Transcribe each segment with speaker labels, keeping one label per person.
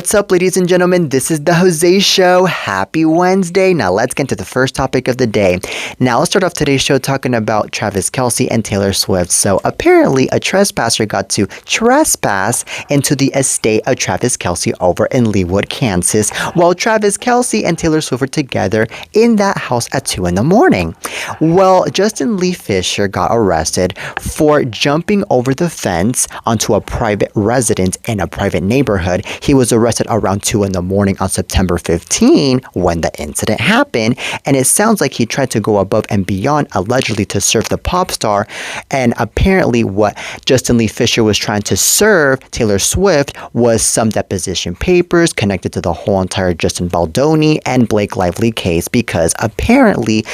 Speaker 1: What's up, ladies and gentlemen? This is the Jose Show. Happy Wednesday. Now, let's get into the first topic of the day. Now, let's start off today's show talking about Travis Kelce and Taylor Swift. So, apparently, a trespasser got to trespass into the estate of Travis Kelce over in Leawood, Kansas, while Travis Kelce and Taylor Swift were together in that house at 2 in the morning. Well, Justin Lee Fisher got arrested for jumping over the fence onto a private residence in a private neighborhood. He was arrested around 2 in the morning on September 15 when the incident happened, and it sounds like he tried to go above and beyond, allegedly to serve the pop star. And apparently what Justin Lee Fisher was trying to serve Taylor Swift was some deposition papers connected to the whole entire Justin Baldoni and Blake Lively case, because apparently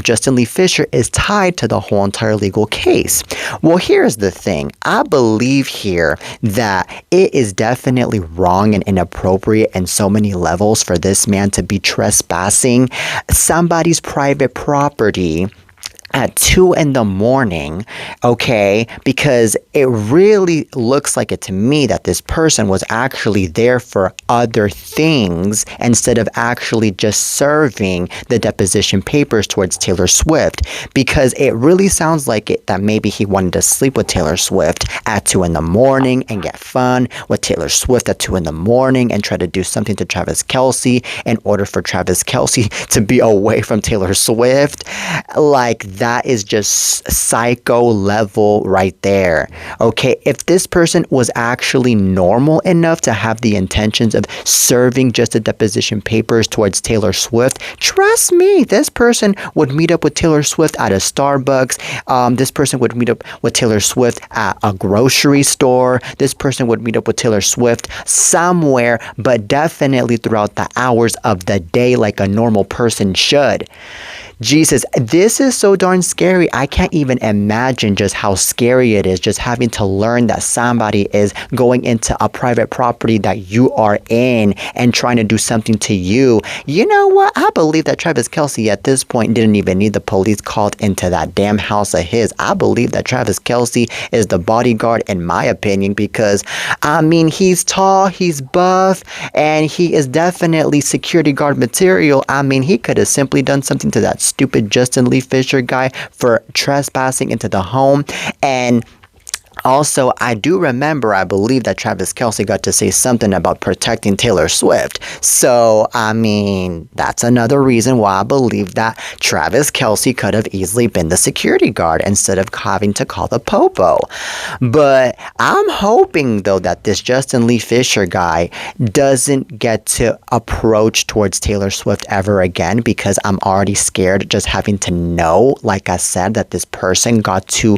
Speaker 1: Justin Lee Fisher is tied to the whole entire legal case. Well, here's the thing. I believe here that it is definitely wrong and inappropriate in so many levels for this man to be trespassing somebody's private property at 2 in the morning, okay? Because it really looks like it to me that this person was actually there for other things instead of actually just serving the deposition papers towards Taylor Swift, because it really sounds like it that maybe he wanted to sleep with Taylor Swift at 2 in the morning and get fun with Taylor Swift at 2 in the morning and try to do something to Travis Kelce in order for Travis Kelce to be away from Taylor Swift. Like, that is just psycho level right there. Okay, if this person was actually normal enough to have the intentions of serving just the deposition papers towards Taylor Swift, trust me, this person would meet up with Taylor Swift at a Starbucks. This person would meet up with Taylor Swift at a grocery store. This person would meet up with Taylor Swift somewhere, but definitely throughout the hours of the day like a normal person should. Jesus, this is so darn scary. I can't even imagine just how scary it is just having to learn that somebody is going into a private property that you are in and trying to do something to you. You know what? I believe that Travis Kelce at this point didn't even need the police called into that damn house of his. I believe that Travis Kelce is the bodyguard, in my opinion, because, I mean, he's tall, he's buff, and he is definitely security guard material. I mean, he could have simply done something to that stupid Justin Lee Fisher guy for trespassing into the home. And also, I do remember, I believe that Travis Kelce got to say something about protecting Taylor Swift. So, I mean, that's another reason why I believe that Travis Kelce could have easily been the security guard instead of having to call the popo. But I'm hoping, though, that this Justin Lee Fisher guy doesn't get to approach towards Taylor Swift ever again, because I'm already scared just having to know, like I said, that this person got to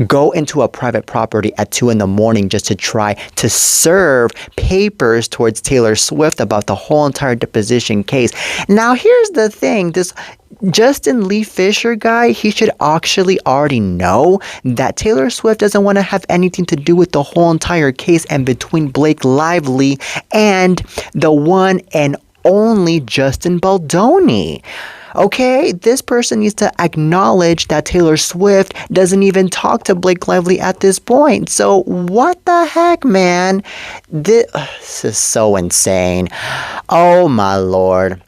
Speaker 1: go into a private property at 2 in the morning just to try to serve papers towards Taylor Swift about the whole entire deposition case. Now, here's the thing. This Justin Lee Fisher guy, he should actually already know that Taylor Swift doesn't want to have anything to do with the whole entire case and between Blake Lively and the one and only Justin Baldoni. Okay, this person needs to acknowledge that Taylor Swift doesn't even talk to Blake Lively at this point. So what the heck, man? This is so insane. Oh my Lord.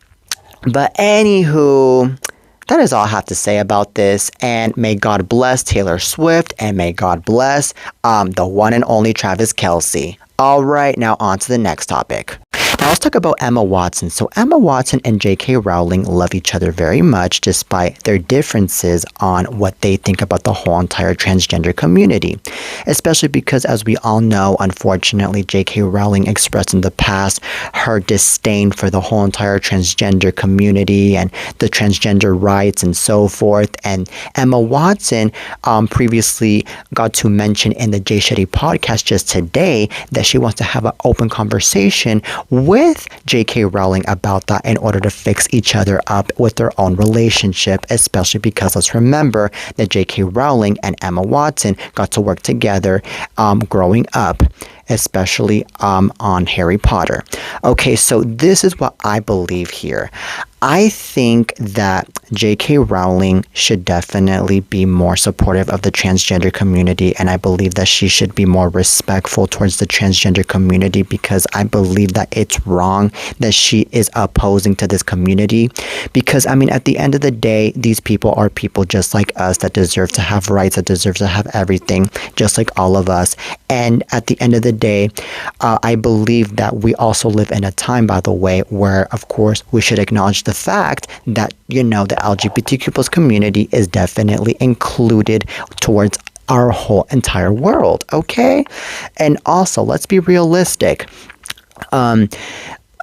Speaker 1: But anywho, that is all I have to say about this, and may God bless Taylor Swift, and may God bless the one and only Travis Kelce. All right, now on to the next topic. Now let's talk about Emma Watson. So Emma Watson and J.K. Rowling love each other very much despite their differences on what they think about the whole entire transgender community. Especially because, as we all know, unfortunately, J.K. Rowling expressed in the past her disdain for the whole entire transgender community and the transgender rights and so forth. And Emma Watson previously got to mention in the Jay Shetty podcast just today that she wants to have an open conversation with J.K. Rowling about that in order to fix each other up with their own relationship, especially because let's remember that J.K. Rowling and Emma Watson got to work together growing up. especially on Harry Potter. Okay, so this is what I believe here. I think that J.K. Rowling should definitely be more supportive of the transgender community, and I believe that she should be more respectful towards the transgender community, because I believe that it's wrong that she is opposing to this community. Because, I mean, at the end of the day, these people are people just like us that deserve to have rights, that deserve to have everything, just like all of us. And at the end of the day, I believe that we also live in a time, by the way, where, of course, we should acknowledge the fact that, you know, the LGBTQ plus community is definitely included towards our whole entire world, okay? And also, let's be realistic.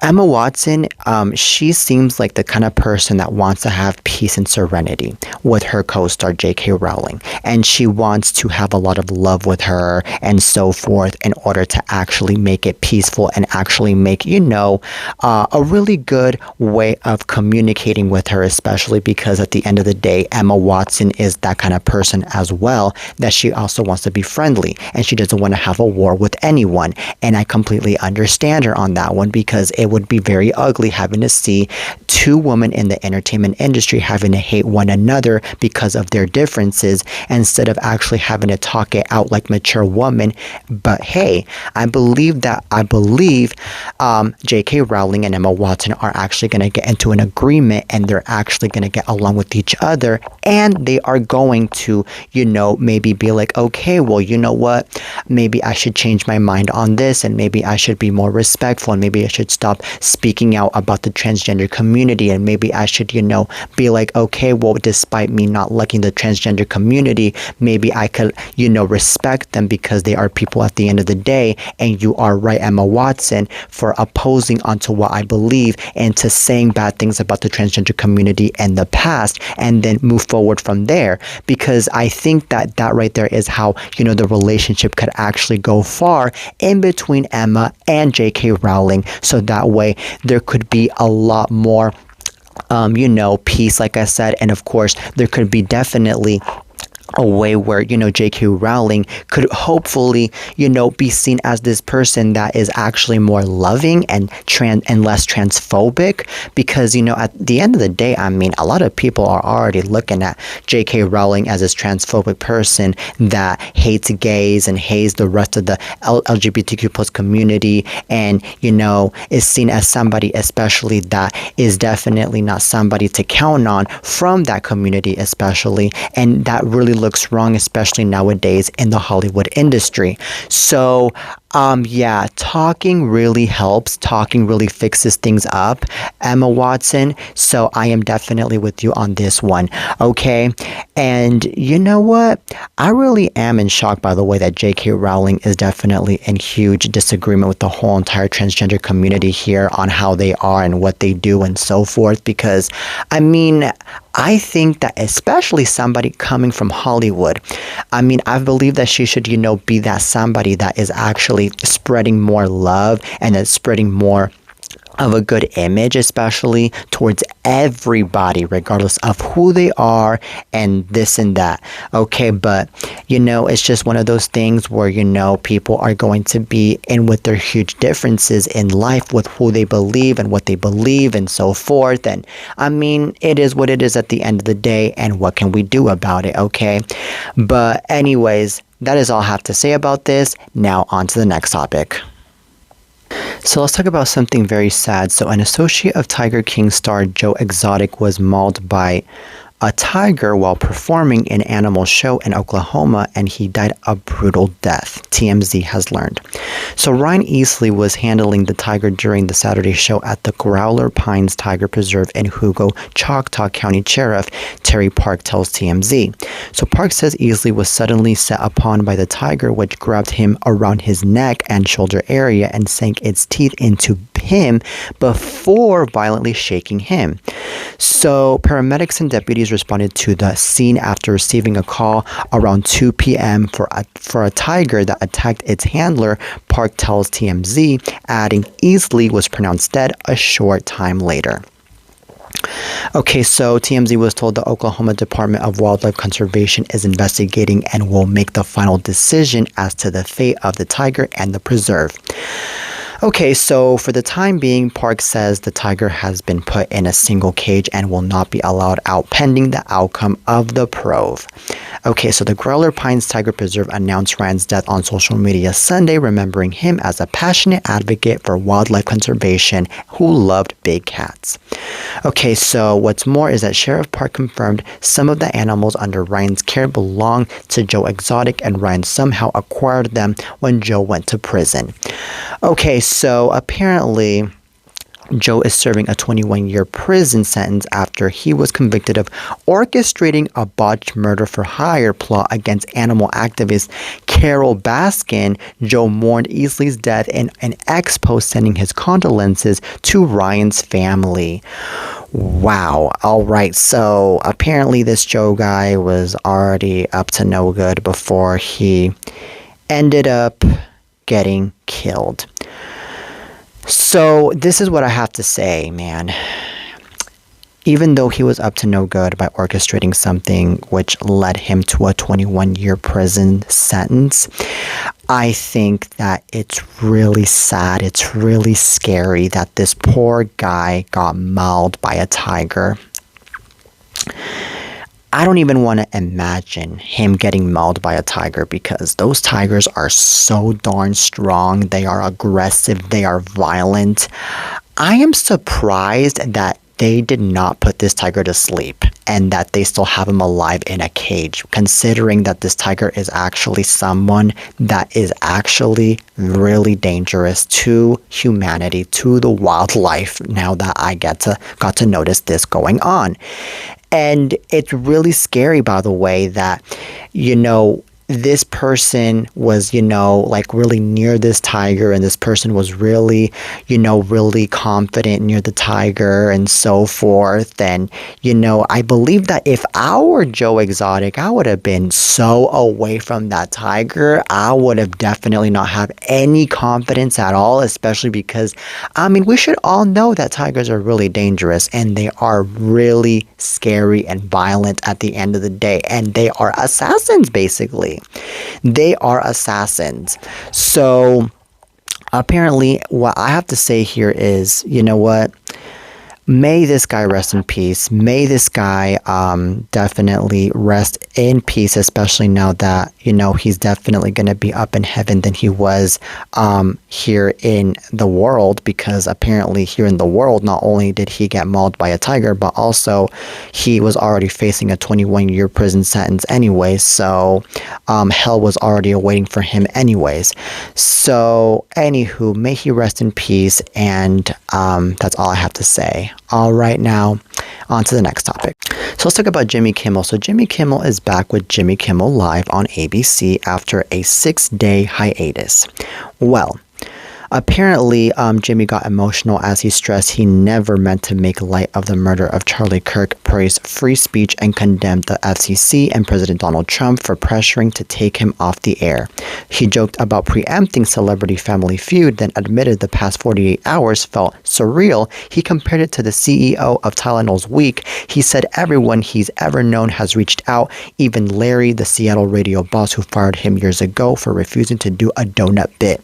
Speaker 1: Emma Watson, she seems like the kind of person that wants to have peace and serenity with her co-star J.K. Rowling. And she wants to have a lot of love with her and so forth in order to actually make it peaceful and actually make, you know, a really good way of communicating with her, especially because at the end of the day, Emma Watson is that kind of person as well, that she also wants to be friendly and she doesn't want to have a war with anyone. And I completely understand her on that one, because it would be very ugly having to see two women in the entertainment industry having to hate one another because of their differences, instead of actually having to talk it out like mature women. But hey, I believe J.K. Rowling and Emma Watson are actually going to get into an agreement, and they're actually going to get along with each other, and they are going to, you know, maybe be like, okay, well, you know what, maybe I should change my mind on this, and maybe I should be more respectful, and maybe I should stop speaking out about the transgender community, and maybe I should, you know, be like, okay, well, despite me not liking the transgender community, maybe I could, you know, respect them because they are people at the end of the day. And you are right, Emma Watson, for opposing onto what I believe and to saying bad things about the transgender community in the past, and then move forward from there, because I think that that right there is how, you know, the relationship could actually go far in between Emma and J.K. Rowling, so that way there could be a lot more you know, peace, like I said. And of course, there could be definitely a way where, you know, J.K. Rowling could hopefully, you know, be seen as this person that is actually more loving and less transphobic, because, you know, at the end of the day, I mean, a lot of people are already looking at J.K. Rowling as this transphobic person that hates gays and hates the rest of the LGBTQ plus community, and, you know, is seen as somebody especially that is definitely not somebody to count on from that community especially, and that really looks wrong, especially nowadays in the Hollywood industry. So yeah, talking really helps. Talking really fixes things up, Emma Watson. So I am definitely with you on this one. Okay. And you know what? I really am in shock, by the way, that J.K. Rowling is definitely in huge disagreement with the whole entire transgender community here on how they are and what they do and so forth. Because, I mean, I think that especially somebody coming from Hollywood, I mean, I believe that she should, you know, be that somebody that is actually spreading more love and then spreading more of a good image, especially towards everybody, regardless of who they are and this and that. Okay, but, you know, it's just one of those things where, you know, people are going to be in with their huge differences in life with who they believe and what they believe and so forth. And I mean, it is what it is at the end of the day, and what can we do about it, okay? But anyways, that is all I have to say about this. Now on to the next topic. So let's talk about something very sad. So an associate of Tiger King star Joe Exotic was mauled by a tiger while performing an animal show in Oklahoma, and he died a brutal death, TMZ has learned. So Ryan Easley was handling the tiger during the Saturday show at the Growler Pines Tiger Preserve in Hugo, Choctaw County. Sheriff Terry Park tells TMZ. So Park says Easley was suddenly set upon by the tiger, which grabbed him around his neck and shoulder area and sank its teeth into him before violently shaking him. So paramedics and deputies responded to the scene after receiving a call around 2 p.m. for a tiger that attacked its handler, Park tells TMZ, adding Easley was pronounced dead a short time later. Okay, so TMZ was told the Oklahoma Department of Wildlife Conservation is investigating and will make the final decision as to the fate of the tiger and the preserve. Okay, so for the time being, Park says the tiger has been put in a single cage and will not be allowed out pending the outcome of the probe. Okay, so the Growler Pines Tiger Preserve announced Ryan's death on social media Sunday, remembering him as a passionate advocate for wildlife conservation who loved big cats. Okay, so what's more is that Sheriff Park confirmed some of the animals under Ryan's care belong to Joe Exotic, and Ryan somehow acquired them when Joe went to prison. Okay, so apparently Joe is serving a 21-year prison sentence after he was convicted of orchestrating a botched murder-for-hire plot against animal activist Carol Baskin. Joe mourned Easley's death in an ex-post sending his condolences to Ryan's family. Wow. All right. So apparently this Joe guy was already up to no good before he ended up getting killed. So this is what I have to say, man. Even though he was up to no good by orchestrating something which led him to a 21-year prison sentence, I think that it's really sad, it's really scary that this poor guy got mauled by a tiger. I don't even want to imagine him getting mauled by a tiger, because those tigers are so darn strong. They are aggressive. They are violent. I am surprised that they did not put this tiger to sleep and that they still have him alive in a cage, considering that this tiger is actually someone that is actually really dangerous to humanity, to the wildlife, now that I got to notice this going on. And it's really scary, by the way, that, this person was, like really near this tiger, and this person was really, really confident near the tiger and so forth. And, I believe that if I were Joe Exotic, I would have been so away from that tiger. I would have definitely not have any confidence at all, especially because, we should all know that tigers are really dangerous and they are really scary and violent at the end of the day. And they are assassins, basically. They are assassins. So apparently what I have to say here is, may this guy rest in peace. May this guy definitely rest in peace, especially now that, he's definitely going to be up in heaven than he was here in the world, because apparently here in the world, not only did he get mauled by a tiger, but also he was already facing a 21-year prison sentence anyway. So hell was already awaiting for him anyways. So anywho, may he rest in peace, and that's all I have to say. All right, now on to the next topic. So let's talk about Jimmy Kimmel. So Jimmy Kimmel is back with Jimmy Kimmel Live on ABC after a 6-day hiatus. Well, apparently, Jimmy got emotional as he stressed he never meant to make light of the murder of Charlie Kirk, praised free speech, and condemned the FCC and President Donald Trump for pressuring to take him off the air. He joked about preempting Celebrity Family Feud, then admitted the past 48 hours felt surreal. He compared it to the CEO of Tylenol's week. He said everyone he's ever known has reached out, even Larry, the Seattle radio boss who fired him years ago for refusing to do a donut bit.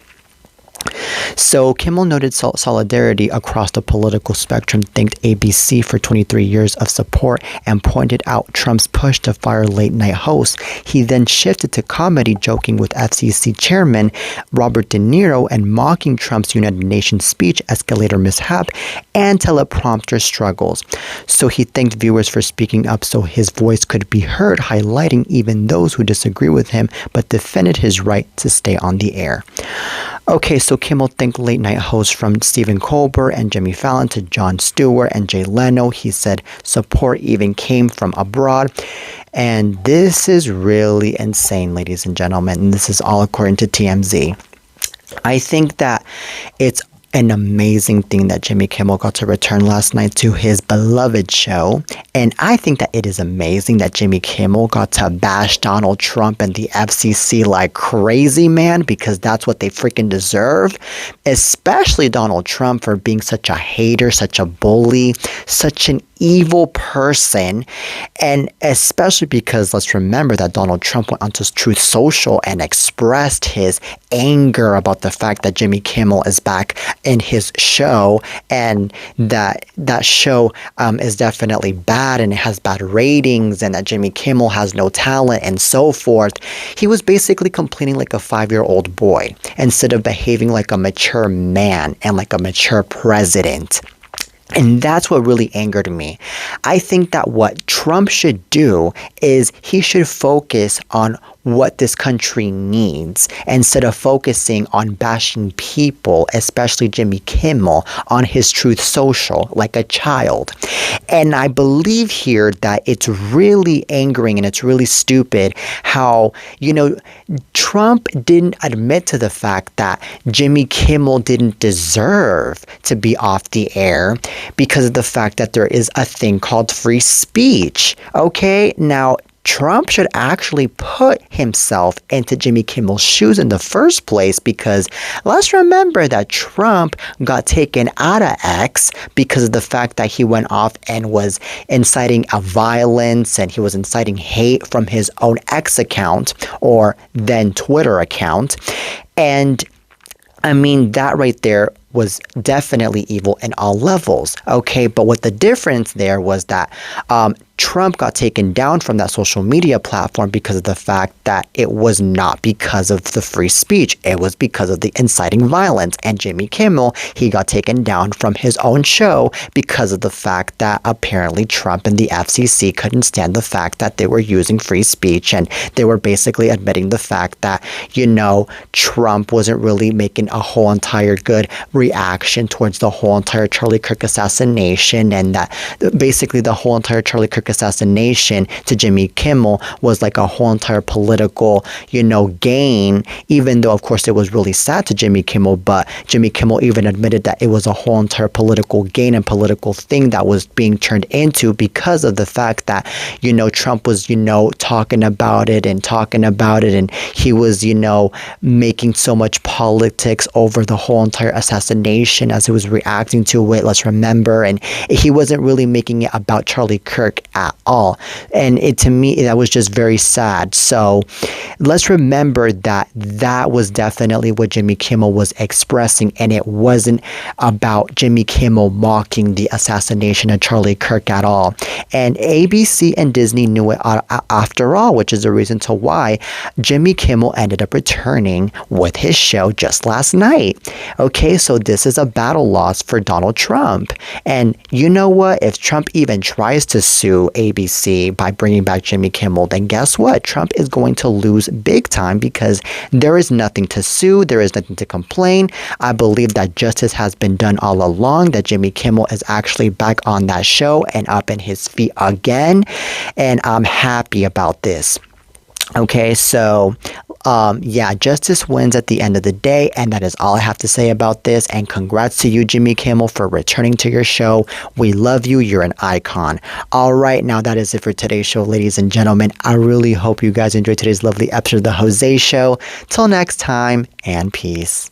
Speaker 1: So Kimmel noted solidarity across the political spectrum, thanked ABC for 23 years of support, and pointed out Trump's push to fire late-night hosts. He then shifted to comedy, joking with FCC chairman Robert De Niro and mocking Trump's United Nations speech, escalator mishap, and teleprompter struggles. So he thanked viewers for speaking up so his voice could be heard, highlighting even those who disagree with him, but defended his right to stay on the air. Okay, so Kimmel thanked late-night hosts from Stephen Colbert and Jimmy Fallon to Jon Stewart and Jay Leno. He said support even came from abroad. And this is really insane, ladies and gentlemen. And this is all according to TMZ. I think that it's an amazing thing that Jimmy Kimmel got to return last night to his beloved show. And I think that it is amazing that Jimmy Kimmel got to bash Donald Trump and the FCC like crazy, man, because that's what they freaking deserve. Especially Donald Trump for being such a hater, such a bully, such an evil person. And especially because let's remember that Donald Trump went onto Truth Social and expressed his anger about the fact that Jimmy Kimmel is back in his show, and that show is definitely bad and it has bad ratings, and that Jimmy Kimmel has no talent and so forth. He was basically complaining like a 5-year-old boy instead of behaving like a mature man and like a mature president. And that's what really angered me. I think that what Trump should do is he should focus on what this country needs instead of focusing on bashing people, especially Jimmy Kimmel, on his Truth Social like a child. And I believe here that it's really angering and it's really stupid how, Trump didn't admit to the fact that Jimmy Kimmel didn't deserve to be off the air because of the fact that there is a thing called free speech. Okay, now Trump should actually put himself into Jimmy Kimmel's shoes in the first place, because let's remember that Trump got taken out of X because of the fact that he went off and was inciting a violence and he was inciting hate from his own X account, or then Twitter account. And I mean, that right there was definitely evil in all levels. Okay, but what the difference there was that Trump got taken down from that social media platform because of the fact that it was not because of the free speech. It was because of the inciting violence. And Jimmy Kimmel, he got taken down from his own show because of the fact that apparently Trump and the FCC couldn't stand the fact that they were using free speech, and they were basically admitting the fact that, Trump wasn't really making a whole entire good reaction towards the whole entire Charlie Kirk assassination, and that basically the whole entire Charlie Kirk assassination to Jimmy Kimmel was like a whole entire political, gain, even though of course it was really sad to Jimmy Kimmel, but Jimmy Kimmel even admitted that it was a whole entire political gain and political thing that was being turned into because of the fact that, Trump was, talking about it, and he was, making so much politics over the whole entire assassination as he was reacting to it, let's remember, and he wasn't really making it about Charlie Kirk at all. And to me, that was just very sad. So let's remember that that was definitely what Jimmy Kimmel was expressing, and it wasn't about Jimmy Kimmel mocking the assassination of Charlie Kirk at all. And ABC and Disney knew it after all, which is the reason to why Jimmy Kimmel ended up returning with his show just last night. Okay, so this is a battle loss for Donald Trump. And you know what? If Trump even tries to sue ABC by bringing back Jimmy Kimmel, then guess what? Trump is going to lose big time because there is nothing to sue. There is nothing to complain. I believe that justice has been done all along, that Jimmy Kimmel is actually back on that show and up in his feet again. And I'm happy about this. Okay, so justice wins at the end of the day, and that is all I have to say about this. And congrats to you, Jimmy Kimmel, for returning to your show. We love you. You're an icon. All right, now that is it for today's show, ladies and gentlemen. I really hope you guys enjoyed today's lovely episode of The Jose Show. Till next time, and peace.